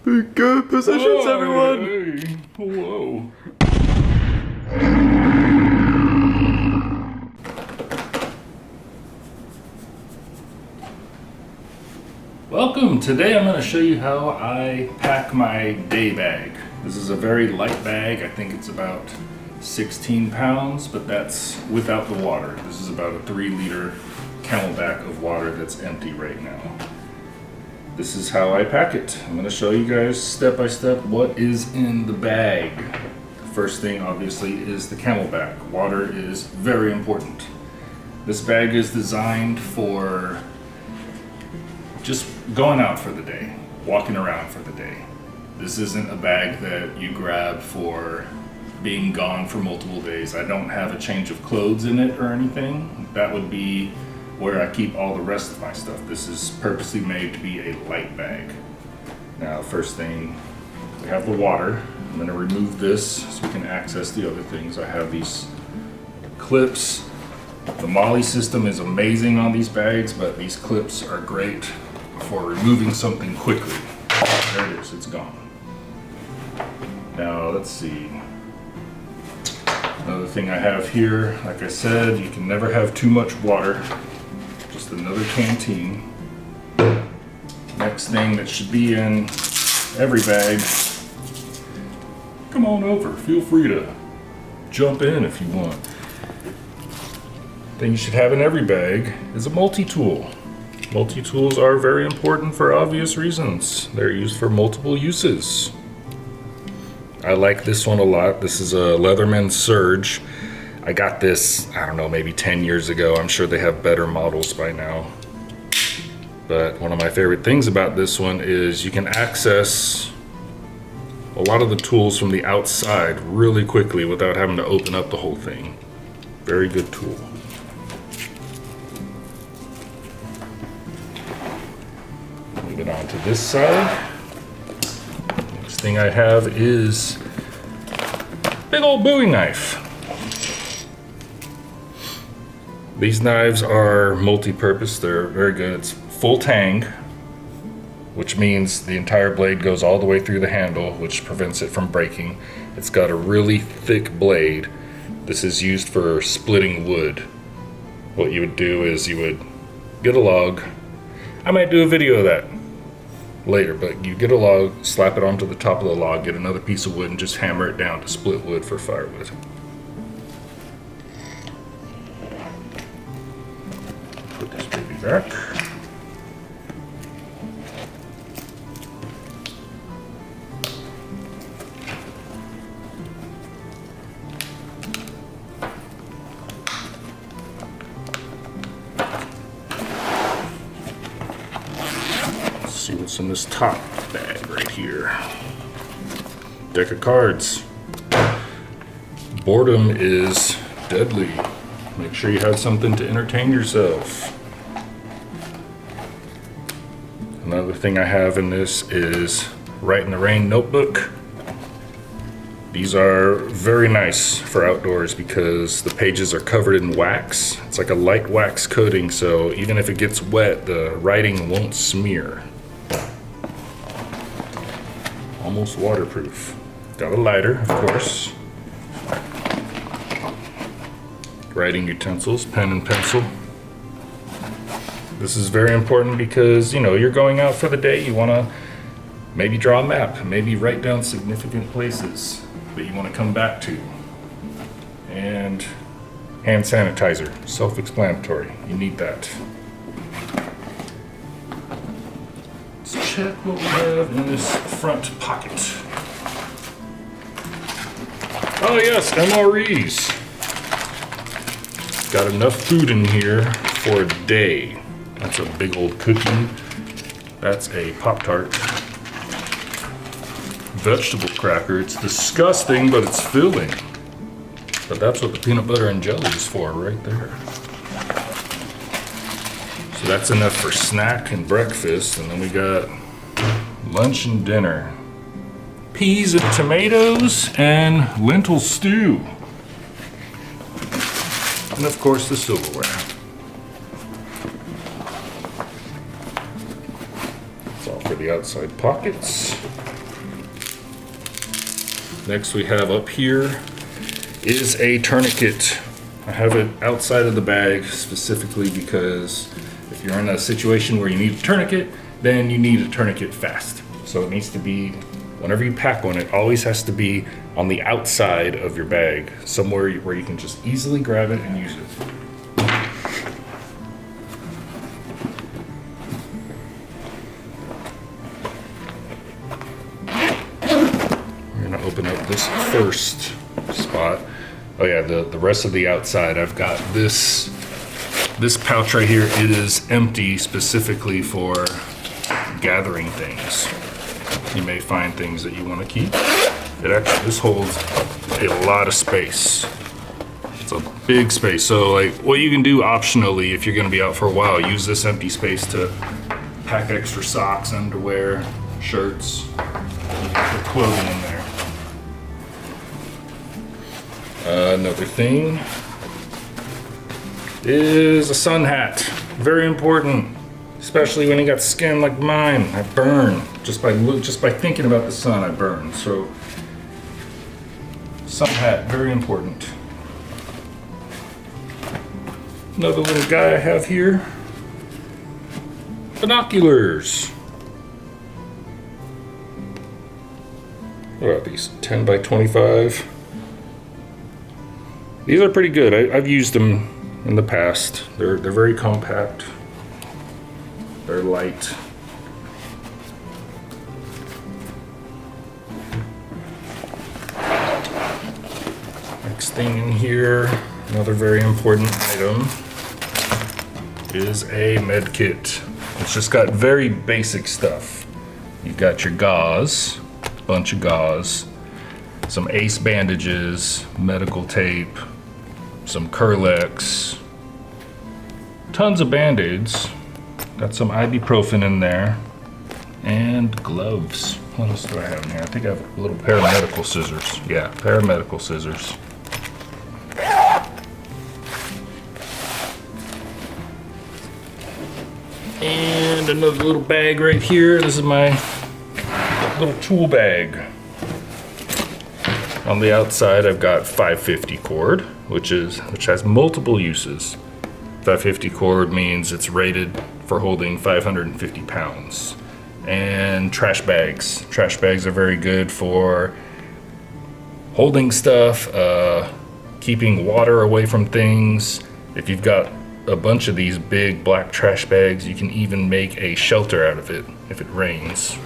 Good positions, everyone. Hey. Whoa. Welcome. Today I'm going to show you how I pack my day bag. This is a very light bag. I think it's about 16 pounds, but that's without the water. This is about a 3-liter Camelback of water that's empty right now. This is how I pack it. I'm going to show you guys step by step what is in the bag. First thing obviously is the Camelback. Water is very important. This bag is designed for just going out for the day, walking around for the day. This isn't a bag that you grab for being gone for multiple days. I don't have a change of clothes in it or anything. That would be where I keep all the rest of my stuff. This is purposely made to be a light bag. Now, first thing, we have the water. I'm gonna remove this so we can access the other things. I have these clips. The Molly system is amazing on these bags, but these clips are great for removing something quickly. There it is, it's gone. Now, let's see. Another thing I have here, like I said, you can never have too much water. Just another canteen. Next thing that should be in every bag. Come on over, feel free to jump in if you want. Thing you should have in every bag is a multi-tool. Multi-tools are very important for obvious reasons. They're used for multiple uses. I like this one a lot. This is a Leatherman Surge. I got this, I don't know, maybe 10 years ago. I'm sure they have better models by now. But one of my favorite things about this one is you can access a lot of the tools from the outside really quickly without having to open up the whole thing. Very good tool. Move it on to this side. Next thing I have is a big old Bowie knife. These knives are multi-purpose. They're very good. It's full tang, which means the entire blade goes all the way through the handle, which prevents it from breaking. It's got a really thick blade. This is used for splitting wood. What you would do is you would get a log. I might do a video of that later, but you get a log, slap it onto the top of the log, get another piece of wood, and just hammer it down to split wood for firewood. Put this baby back. Let's see what's in this top bag right here. Deck of cards. Boredom is deadly. Make sure you have something to entertain yourself. Another thing I have in this is Write in the Rain notebook. These are very nice for outdoors because the pages are covered in wax. It's like a light wax coating, so even if it gets wet, the writing won't smear. Almost waterproof. Got a lighter, of course. Writing utensils, pen and pencil. This is very important because, you know, you're going out for the day. You want to maybe draw a map, maybe write down significant places that you want to come back to. And hand sanitizer, self-explanatory. You need that. Let's check what we have in this front pocket. Oh yes, MREs. Got enough food in here for a day. That's a big old cookie. That's a Pop-Tart. Vegetable cracker. It's disgusting, but it's filling. But that's what the peanut butter and jelly is for right there. So that's enough for snack and breakfast. And then we got lunch and dinner. Peas and tomatoes and lentil stew. And of course the silverware. That's all for the outside pockets. Next we have up here is a tourniquet. I have it outside of the bag specifically because if you're in a situation where you need a tourniquet, then you need a tourniquet fast. So it needs to be, whenever you pack one, it always has to be on the outside of your bag, somewhere where you can just easily grab it and use it. We're gonna open up this first spot. Oh yeah, the rest of the outside, I've got this pouch right here. It is empty specifically for gathering things. You may find things that you want to keep. This holds a lot of space. It's a big space. So like what you can do optionally if you're going to be out for a while, use this empty space to pack extra socks, underwear, shirts, put clothing in there. Another thing is a sun hat. Very important, especially when you got skin like mine. I burn just by thinking about the sun. I burn. So sun hat, very important. Another little guy I have here. Binoculars. What are these? 10 by 25. These are pretty good. I've used them in the past. They're very compact. They're light. Next thing in here, another very important item, is a med kit. It's just got very basic stuff. You've got your gauze, a bunch of gauze, some ace bandages, medical tape, some Curlex, tons of band-aids, got some ibuprofen in there, and gloves. What else do I have in here? I think I have a little pair of medical scissors. Yeah, pair of medical scissors. And another little bag right here. This is my little tool bag. On the outside, I've got 550 cord, which has multiple uses. 550 cord means it's rated for holding 550 pounds. And trash bags. Trash bags are very good for holding stuff, keeping water away from things. If you've got a bunch of these big black trash bags, you can even make a shelter out of it if it rains.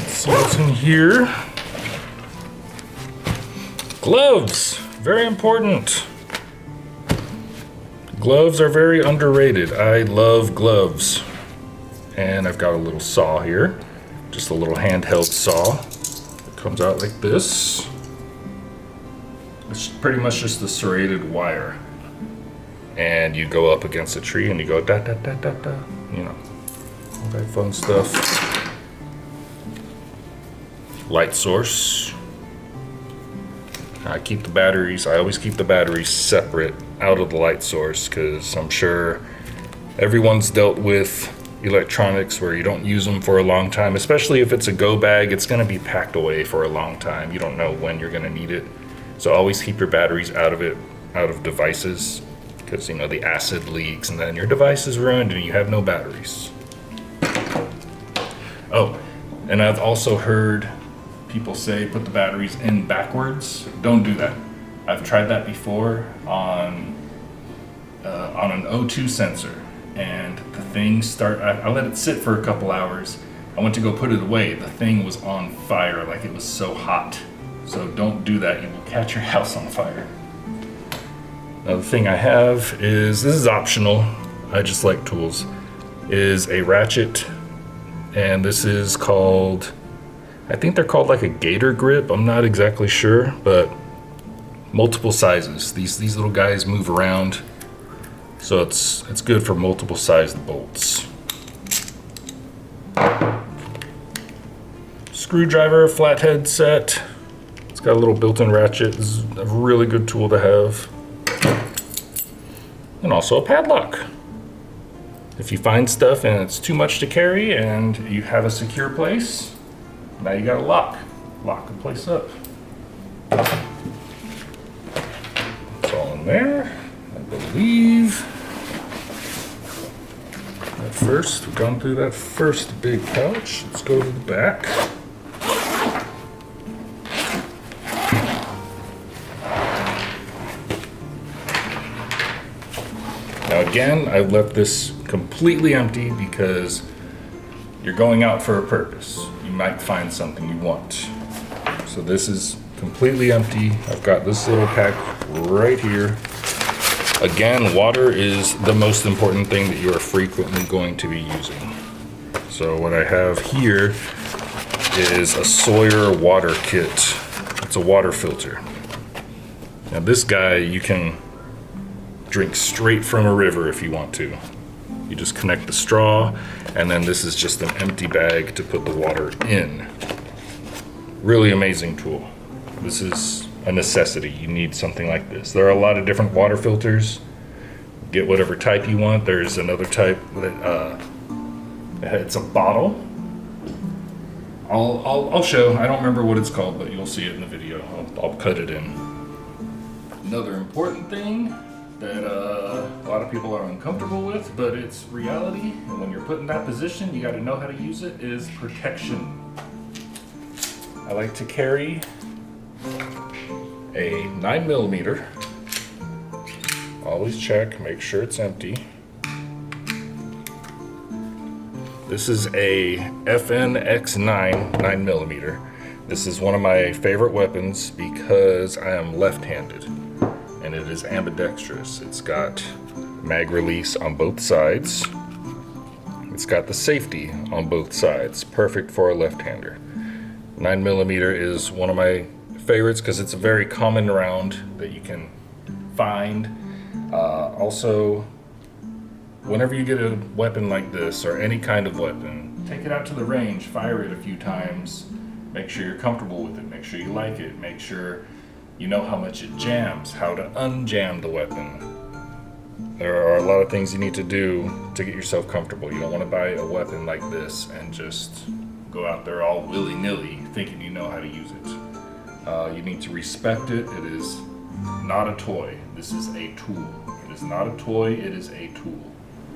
So what's in here? Gloves, very important. Gloves are very underrated. I love gloves. And I've got a little saw here, just a little handheld saw. It comes out like this. It's pretty much just a serrated wire. And you go up against a tree and you go da da da da da, you know, all that fun stuff. Light source. I keep the batteries, I always keep the batteries separate out of the light source because I'm sure everyone's dealt with electronics where you don't use them for a long time, especially if it's a go bag. It's going to be packed away for a long time. You don't know when you're going to need it. So always keep your batteries out of devices because, you know, the acid leaks and then your device is ruined and you have no batteries. Oh, and I've also heard people say put the batteries in backwards. Don't do that. I've tried that before on an O2 sensor, and the thing I let it sit for a couple hours. I went to go put it away. The thing was on fire, like it was so hot. So don't do that. You will catch your house on fire. Another thing I have is, this is optional, I just like tools, is a ratchet, and this is called, I think they're called like a gator grip. I'm not exactly sure, but multiple sizes. These little guys move around, so it's good for multiple sized bolts. Screwdriver, flathead set. It's got a little built-in ratchet. This is a really good tool to have. And also a padlock. If you find stuff and it's too much to carry and you have a secure place, now you got a lock the place up. It's all in there, I believe. At first, we've gone through that first big pouch. Let's go to the back. Now again, I left this completely empty because you're going out for a purpose. You might find something you want. So this is completely empty. I've got this little pack right here. Again, water is the most important thing that you are frequently going to be using. So what I have here is a Sawyer water kit. It's a water filter. Now this guy, you can drink straight from a river if you want to. You just connect the straw, and then this is just an empty bag to put the water in. Really amazing tool. This is a necessity. You need something like this. There are a lot of different water filters. Get whatever type you want. There's another type that it's a bottle. I'll show. I don't remember what it's called, but you'll see it in the video. I'll cut it in. Another important thing that a lot of people are uncomfortable with, but it's reality, and when you're put in that position, you got to know how to use it, is protection. I like to carry a 9mm. Always check, make sure it's empty. This is a FNX9 9mm. This is one of my favorite weapons because I am left-handed, and it is ambidextrous. It's got mag release on both sides. It's got the safety on both sides, perfect for a left-hander. 9mm is one of my favorites because it's a very common round that you can find. Also, whenever you get a weapon like this, or any kind of weapon, take it out to the range, fire it a few times, make sure you're comfortable with it, make sure you like it, make sure you know how much it jams, how to unjam the weapon. There are a lot of things you need to do to get yourself comfortable. You don't want to buy a weapon like this and just go out there all willy-nilly thinking you know how to use it. You need to respect it. It is not a toy. This is a tool. It is not a toy, it is a tool.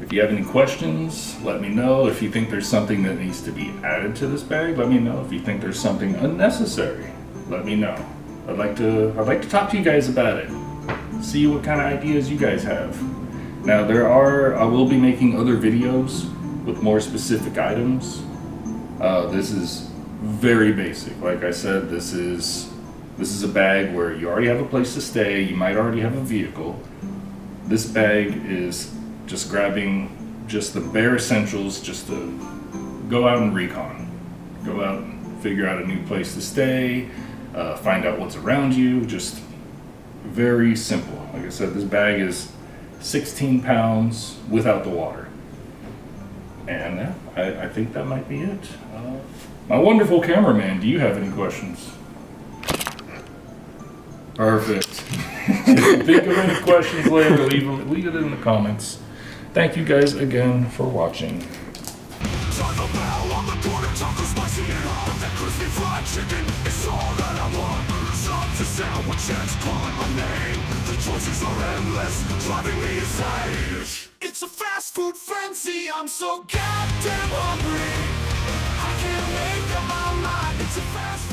If you have any questions, let me know. If you think there's something that needs to be added to this bag, let me know. If you think there's something unnecessary, let me know. I'd like to talk to you guys about it. See what kind of ideas you guys have. Now I will be making other videos with more specific items. This is very basic. Like I said, this is a bag where you already have a place to stay, you might already have a vehicle. This bag is just grabbing just the bare essentials just to go out and recon. Go out and figure out a new place to stay, find out what's around you, just very simple. Like I said, this bag is 16 pounds without the water. And I think that might be it. My wonderful cameraman, do you have any questions? Perfect. If you think of any questions later, leave it in the comments. Thank you guys again for watching. Taco Bell on the corner, taco spicy and hot. That crispy fried chicken is all that I want. Stop to sandwiches, calling my name. The choices are endless, driving me insane. It's a fast food frenzy, I'm so goddamn hungry. I can't make up my mind. It's a fast